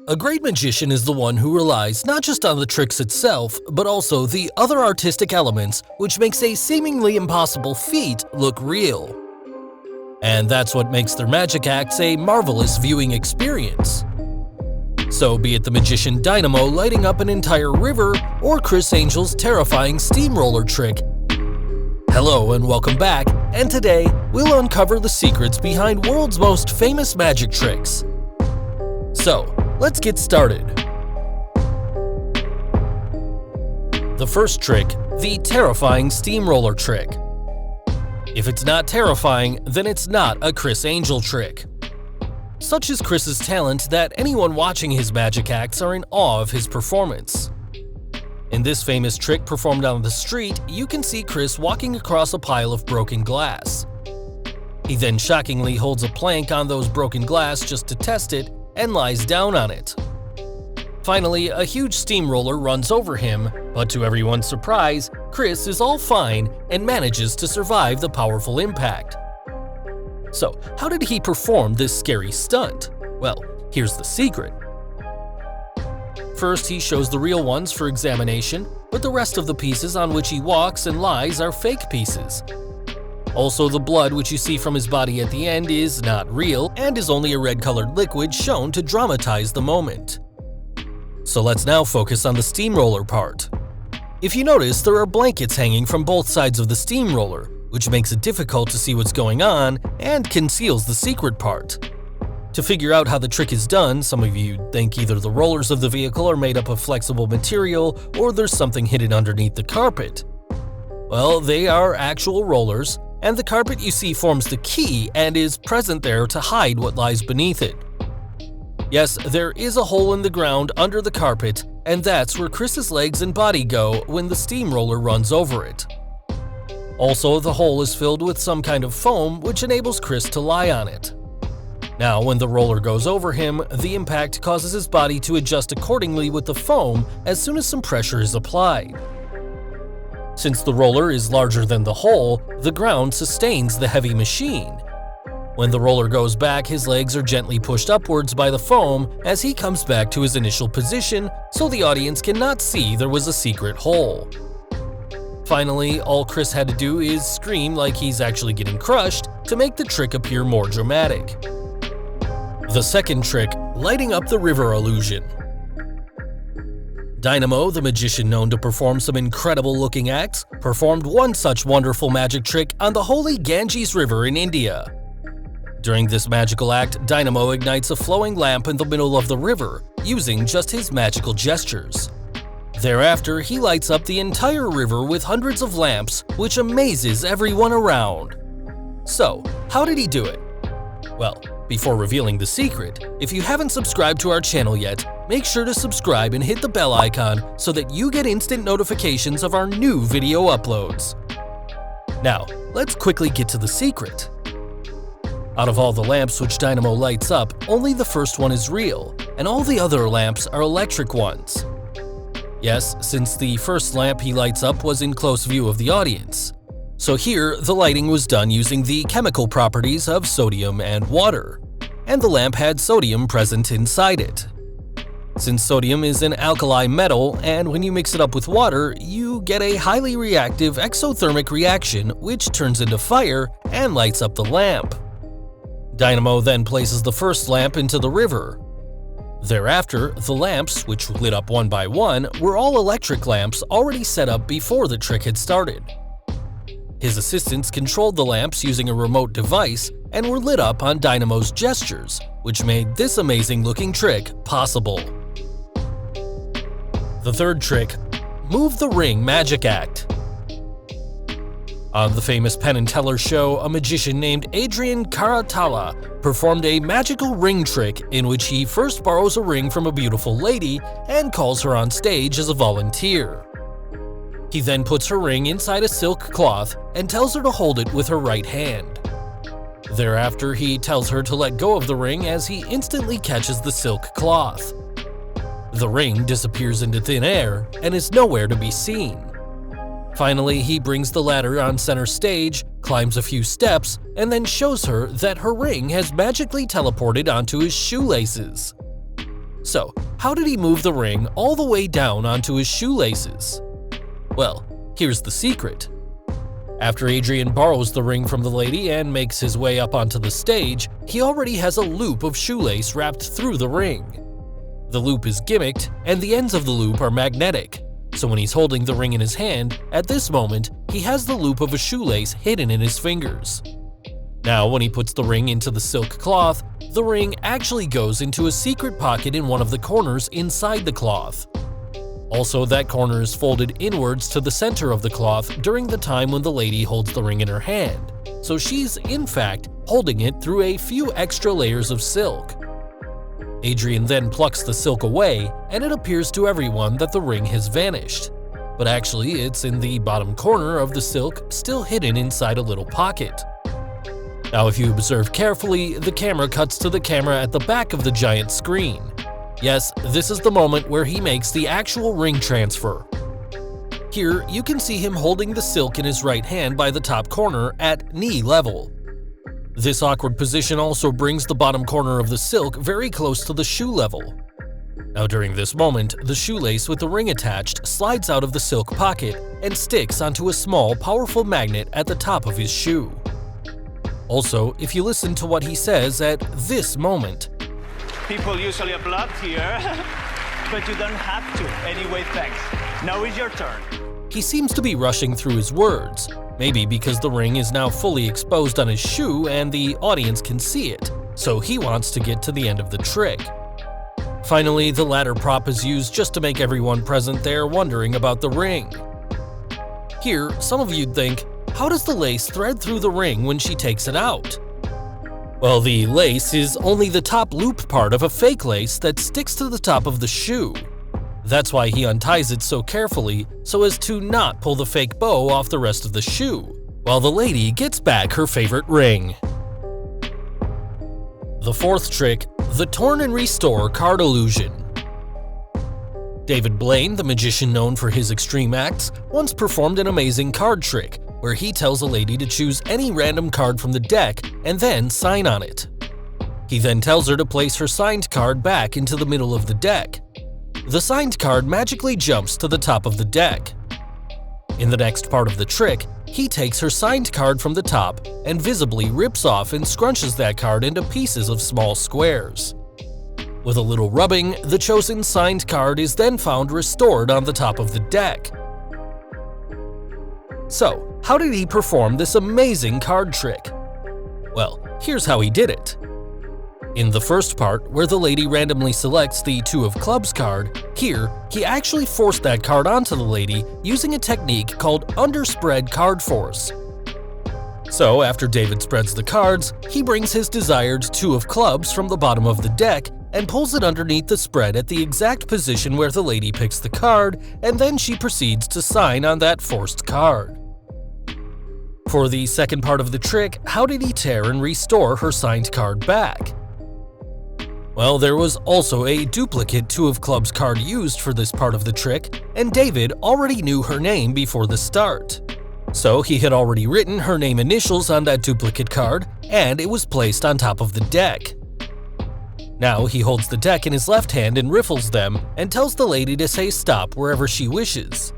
A great magician is the one who relies not just on the tricks itself, but also the other artistic elements which makes a seemingly impossible feat look real. And that's what makes their magic acts a marvelous viewing experience. So be it the magician Dynamo lighting up an entire river, or Criss Angel's terrifying steamroller trick. Hello and welcome back, and today we'll uncover the secrets behind world's most famous magic tricks. So, let's get started. The first trick, the terrifying steamroller trick. If it's not terrifying, then it's not a Criss Angel trick. Such is Criss's talent that anyone watching his magic acts are in awe of his performance. In this famous trick performed on the street, you can see Criss walking across a pile of broken glass. He then shockingly holds a plank on those broken glass just to test it and lies down on it. Finally, a huge steamroller runs over him, but to everyone's surprise, Criss is all fine and manages to survive the powerful impact. So, how did he perform this scary stunt? Well, here's the secret. First, he shows the real ones for examination, but the rest of the pieces on which he walks and lies are fake pieces. Also, the blood which you see from his body at the end is not real and is only a red-colored liquid shown to dramatize the moment. So let's now focus on the steamroller part. If you notice, there are blankets hanging from both sides of the steamroller, which makes it difficult to see what's going on and conceals the secret part. To figure out how the trick is done, some of you think either the rollers of the vehicle are made up of flexible material or there's something hidden underneath the carpet. Well, they are actual rollers, and the carpet you see forms the key and is present there to hide what lies beneath it. Yes, there is a hole in the ground under the carpet, and that's where Criss's legs and body go when the steamroller runs over it. Also, the hole is filled with some kind of foam which enables Criss to lie on it. Now, when the roller goes over him, the impact causes his body to adjust accordingly with the foam as soon as some pressure is applied. Since the roller is larger than the hole, the ground sustains the heavy machine. When the roller goes back, his legs are gently pushed upwards by the foam as he comes back to his initial position, so the audience cannot see there was a secret hole. Finally, all Criss had to do is scream like he's actually getting crushed to make the trick appear more dramatic. The second trick, lighting up the river illusion. Dynamo, the magician known to perform some incredible-looking acts, performed one such wonderful magic trick on the holy Ganges River in India. During this magical act, Dynamo ignites a flowing lamp in the middle of the river, using just his magical gestures. Thereafter, he lights up the entire river with hundreds of lamps, which amazes everyone around. So, how did he do it? Well, before revealing the secret, if you haven't subscribed to our channel yet, make sure to subscribe and hit the bell icon so that you get instant notifications of our new video uploads. Now, let's quickly get to the secret. Out of all the lamps which Dynamo lights up, only the first one is real, and all the other lamps are electric ones. Yes, since the first lamp he lights up was in close view of the audience. So here, the lighting was done using the chemical properties of sodium and water, and the lamp had sodium present inside it. Since sodium is an alkali metal, and when you mix it up with water, you get a highly reactive exothermic reaction which turns into fire and lights up the lamp. Dynamo then places the first lamp into the river. Thereafter, the lamps, which lit up one by one, were all electric lamps already set up before the trick had started. His assistants controlled the lamps using a remote device and were lit up on Dynamo's gestures, which made this amazing-looking trick possible. The third trick, move the ring magic act. On the famous Penn and Teller show, a magician named Adrián Carratalá performed a magical ring trick in which he first borrows a ring from a beautiful lady and calls her on stage as a volunteer. He then puts her ring inside a silk cloth and tells her to hold it with her right hand. Thereafter, he tells her to let go of the ring as he instantly catches the silk cloth. The ring disappears into thin air and is nowhere to be seen. Finally, he brings the ladder on center stage, climbs a few steps, and then shows her that her ring has magically teleported onto his shoelaces. So, how did he move the ring all the way down onto his shoelaces? Well, here's the secret. After Adrián borrows the ring from the lady and makes his way up onto the stage, he already has a loop of shoelace wrapped through the ring. The loop is gimmicked, and the ends of the loop are magnetic, so when he's holding the ring in his hand, at this moment, he has the loop of a shoelace hidden in his fingers. Now, when he puts the ring into the silk cloth, the ring actually goes into a secret pocket in one of the corners inside the cloth. Also, that corner is folded inwards to the center of the cloth during the time when the lady holds the ring in her hand, so she's, in fact, holding it through a few extra layers of silk. Adrián then plucks the silk away, and it appears to everyone that the ring has vanished. But actually, it's in the bottom corner of the silk, still hidden inside a little pocket. Now, if you observe carefully, the camera cuts to the camera at the back of the giant screen. Yes, this is the moment where he makes the actual ring transfer. Here, you can see him holding the silk in his right hand by the top corner at knee level. This awkward position also brings the bottom corner of the silk very close to the shoe level. Now, during this moment, the shoelace with the ring attached slides out of the silk pocket and sticks onto a small, powerful magnet at the top of his shoe. Also, if you listen to what he says at this moment, "People usually applaud here, but you don't have to. Anyway, thanks. Now is your turn." He seems to be rushing through his words, maybe because the ring is now fully exposed on his shoe and the audience can see it, so he wants to get to the end of the trick. Finally, the ladder prop is used just to make everyone present there wondering about the ring. Here, some of you'd think, how does the lace thread through the ring when she takes it out? Well, the lace is only the top loop part of a fake lace that sticks to the top of the shoe. That's why he unties it so carefully, so as to not pull the fake bow off the rest of the shoe, while the lady gets back her favorite ring. The fourth trick, the Torn and Restore card illusion. David Blaine, the magician known for his extreme acts, once performed an amazing card trick, where he tells a lady to choose any random card from the deck and then sign on it. He then tells her to place her signed card back into the middle of the deck. The signed card magically jumps to the top of the deck. In the next part of the trick, he takes her signed card from the top and visibly rips off and scrunches that card into pieces of small squares. With a little rubbing, the chosen signed card is then found restored on the top of the deck. So, how did he perform this amazing card trick? Well, here's how he did it. In the first part, where the lady randomly selects the Two of Clubs card, here, he actually forced that card onto the lady using a technique called underspread card force. So, after David spreads the cards, he brings his desired Two of Clubs from the bottom of the deck and pulls it underneath the spread at the exact position where the lady picks the card, and then she proceeds to sign on that forced card. For the second part of the trick, how did he tear and restore her signed card back? Well, there was also a duplicate Two of Clubs card used for this part of the trick, and David already knew her name before the start. So he had already written her name initials on that duplicate card, and it was placed on top of the deck. Now he holds the deck in his left hand and riffles them, and tells the lady to say stop wherever she wishes.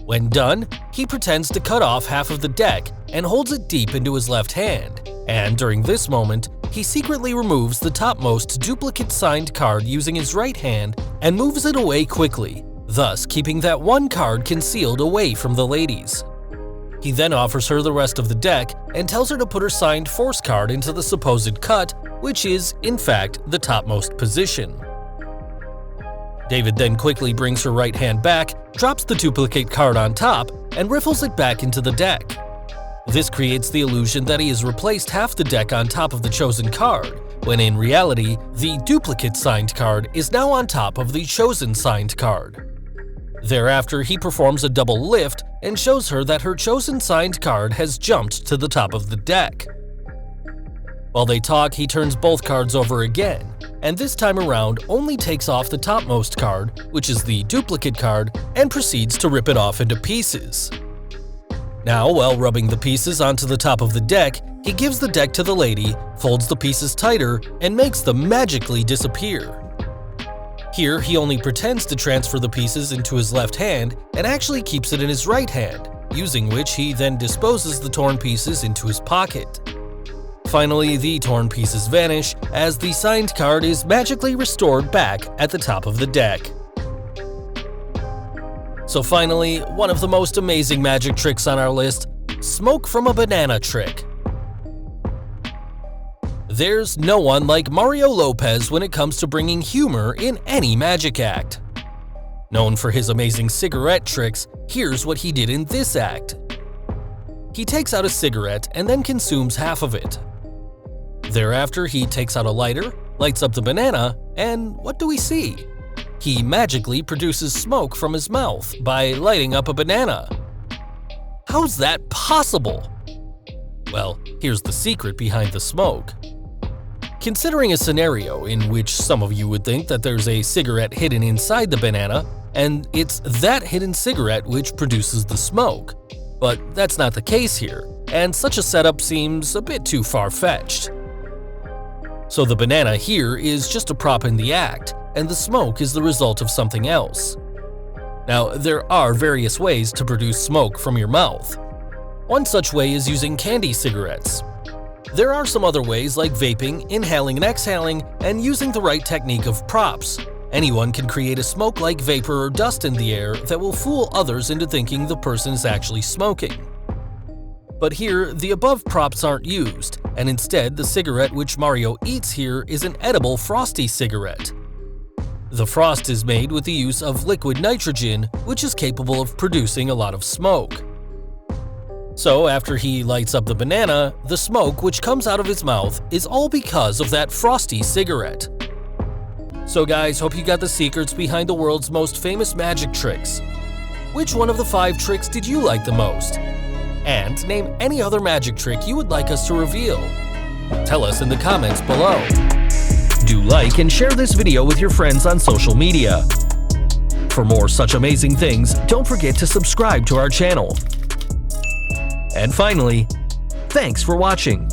When done, he pretends to cut off half of the deck and holds it deep into his left hand, and during this moment, he secretly removes the topmost duplicate signed card using his right hand and moves it away quickly, thus keeping that one card concealed away from the ladies. He then offers her the rest of the deck and tells her to put her signed force card into the supposed cut, which is, in fact, the topmost position. David then quickly brings her right hand back, drops the duplicate card on top, and riffles it back into the deck. This creates the illusion that he has replaced half the deck on top of the chosen card, when in reality, the duplicate signed card is now on top of the chosen signed card. Thereafter, he performs a double lift and shows her that her chosen signed card has jumped to the top of the deck. While they talk, he turns both cards over again, and this time around only takes off the topmost card, which is the duplicate card, and proceeds to rip it off into pieces. Now, while rubbing the pieces onto the top of the deck, he gives the deck to the lady, folds the pieces tighter, and makes them magically disappear. Here, he only pretends to transfer the pieces into his left hand and actually keeps it in his right hand, using which he then disposes the torn pieces into his pocket. Finally, the torn pieces vanish as the signed card is magically restored back at the top of the deck. So finally, one of the most amazing magic tricks on our list, smoke from a banana trick. There's no one like Mario Lopez when it comes to bringing humor in any magic act. Known for his amazing cigarette tricks, here's what he did in this act. He takes out a cigarette and then consumes half of it. Thereafter, he takes out a lighter, lights up the banana, and what do we see? He magically produces smoke from his mouth by lighting up a banana. How's that possible? Well, here's the secret behind the smoke. Considering a scenario in which some of you would think that there's a cigarette hidden inside the banana, and it's that hidden cigarette which produces the smoke. But that's not the case here, and such a setup seems a bit too far-fetched. So the banana here is just a prop in the act, and the smoke is the result of something else. Now, there are various ways to produce smoke from your mouth. One such way is using candy cigarettes. There are some other ways like vaping, inhaling and exhaling, and using the right technique of props. Anyone can create a smoke-like vapor or dust in the air that will fool others into thinking the person is actually smoking. But here, the above props aren't used, and instead the cigarette which Mario eats here is an edible frosty cigarette. The frost is made with the use of liquid nitrogen, which is capable of producing a lot of smoke. So after he lights up the banana, the smoke which comes out of his mouth is all because of that frosty cigarette. So guys, hope you got the secrets behind the world's most famous magic tricks. Which one of the 5 tricks did you like the most? And name any other magic trick you would like us to reveal. Tell us in the comments below. Do like and share this video with your friends on social media. For more such amazing things, don't forget to subscribe to our channel. And finally, thanks for watching.